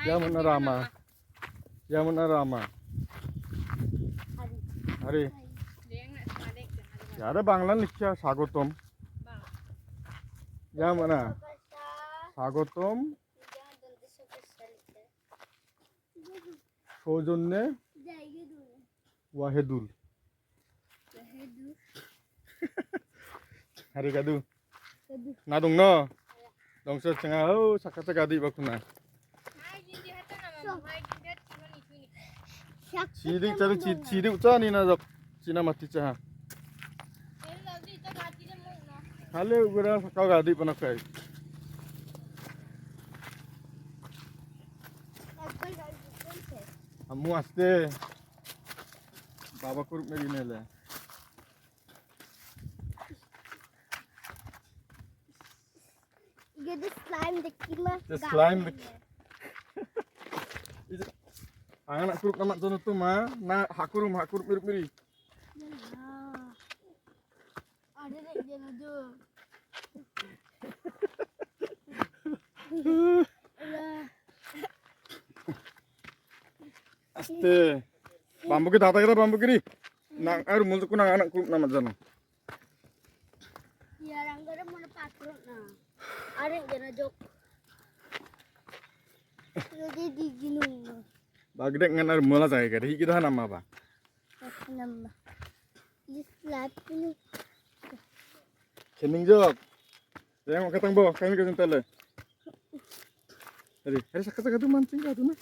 যেমন রামা যেমন রামা আরে यार बांग्ला लिखा स्वागतम যেমন স্বাগতম সৌজন্যে Wahedul hari gadu na dong no dong sa tengah oh sakata gadi bakuna sidik cari sidik ucani na jok cina mati cah hale ugura kau gadi panakai amu aste baba kurup me ginele the slime the slime anak kurup nama jono tu ma na hakurum mirip mirip ada dek dia tu aste bambu ke data kita bambu kiri nang air muncul kunang anak kurup nama jono ya ranggara mana patrok na ada dia jok jadi di gunung bagdek ngan air mula jaya kiri kita nama apa nama ini slab ini kening jok yang ketang bo kami kesini tele hari sakit sakit mancing kah tu na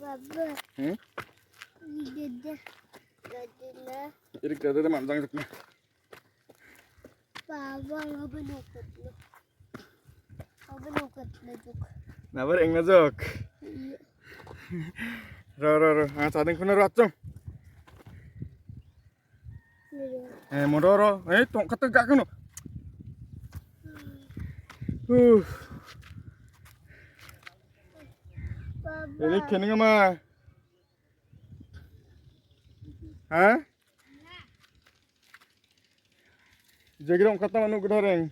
baba hmm gede gadena irik gede mancang jok na baba ngapa nukut lo jok nabar eng na jok ro sadeng kuna racong modoro tong kata gak keno ini kening ama hah jadi orang kata manu gedoreng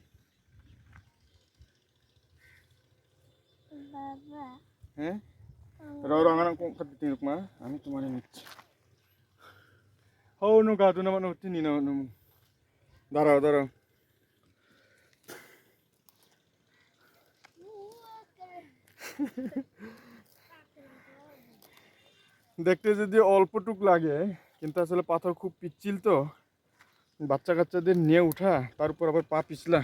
baba orang anak kok ketinguk mah anu cuma ini oh nu gadu nama nu tini nu darah দেখতে যদি অল্পটুক লাগে কিন্তু আসলে পাথর খুব পিচ্ছিল তো বাচ্চা কাচ্চাদের নিয়ে ওঠা তার উপর আবার পা পিছলা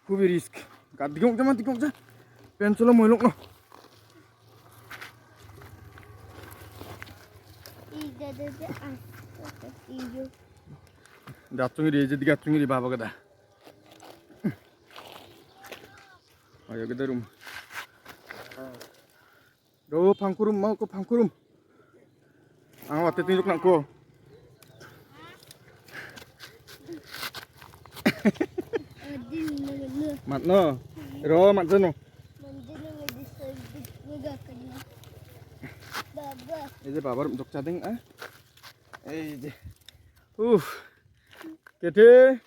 খুবই রিস্ক গাদ দিকে উঠে মা দিকে উঠে পেন্সিলও মহিলক না গাছুঙিরি এই যদি গাছুঙিরি বাবা গদা ayo kita rum do pangkurum mau ke pangkurum awat tunjuk nak ko mat no ro mat jeno ini babar untuk cadeng ini kete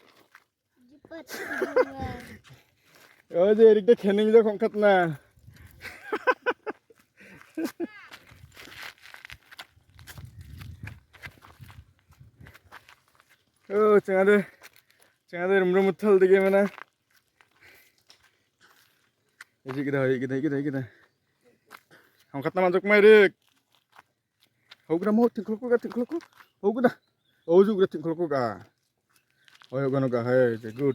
oh jadi kita kening je kongkat na oh cengar deh rum mutal dege mana ini kita kongkat na masuk merik hau kita mau tingkul ko hau kita oh juga tingkul ko ka oh yo gano ka hey good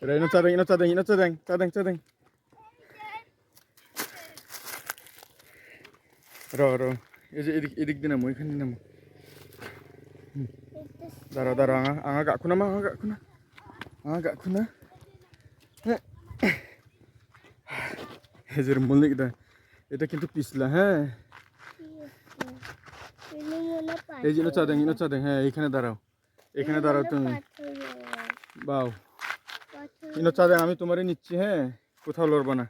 ino cadeng ro idik dinamo ikan dinamo darah anga gak kuna hejer mulnik kita এটা কিন্তু পিছলা হ্যাঁ এই যে ino cadeng হ্যাঁ এখানে দাঁড়াও তুমি বাও ino cadeng আমি তোমারে নিচ্ছি হ্যাঁ কোথাও লড়বা না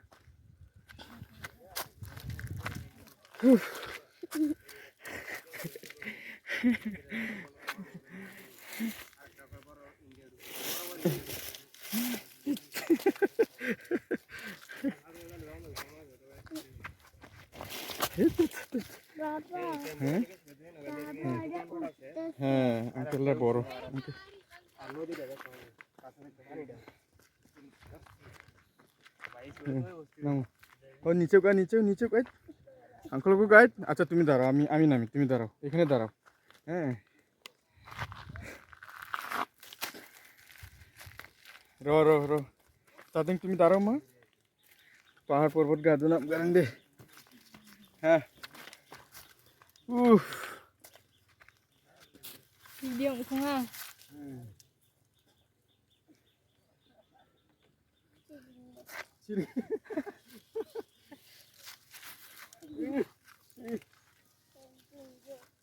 আসলে বড় ওকে নামো ও নিচেও গায়ে নিচেও গায়ে আঙ্কলকে গাইড আচ্ছা তুমি দাঁড়াও আমি নামি তুমি দাঁড়াও এখানে দাঁড়াও হ্যাঁ র তাদের তুমি দাঁড়াও মা পাহাড় পর্বত গাদু নাম গান দে হ্যাঁ উফ Video không ha?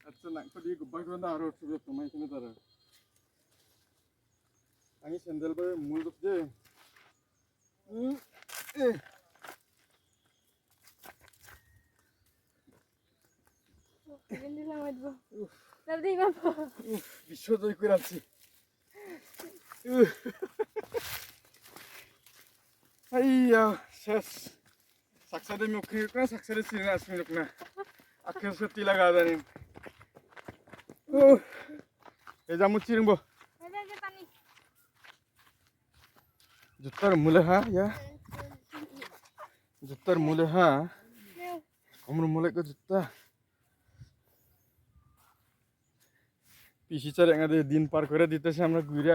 আচ্ছা না কদি গুবাই করে দাঁড়াও সুযোগ তোমায় এখানে দাঁড়াও আমি স্যান্ডেল পরে মূল দে Hindi lang mo. Sabi ko po. বিশ্ব জয় করে আছি আইয়া শেষ সাকসাদে মুখে করে সাকসাদে সিনে আসমি লোক না আখে সত্যি লাগা জানি এই জামু চিরিংবো Ada ke tani? জুতার মূলে হ্যাঁ ইয়া জুতার মূলে হ্যাঁ আমার মূলে কে জুতা পিসি চার এঙ্গাদে দিন পার করে দিতেছে আমরা ঘুরে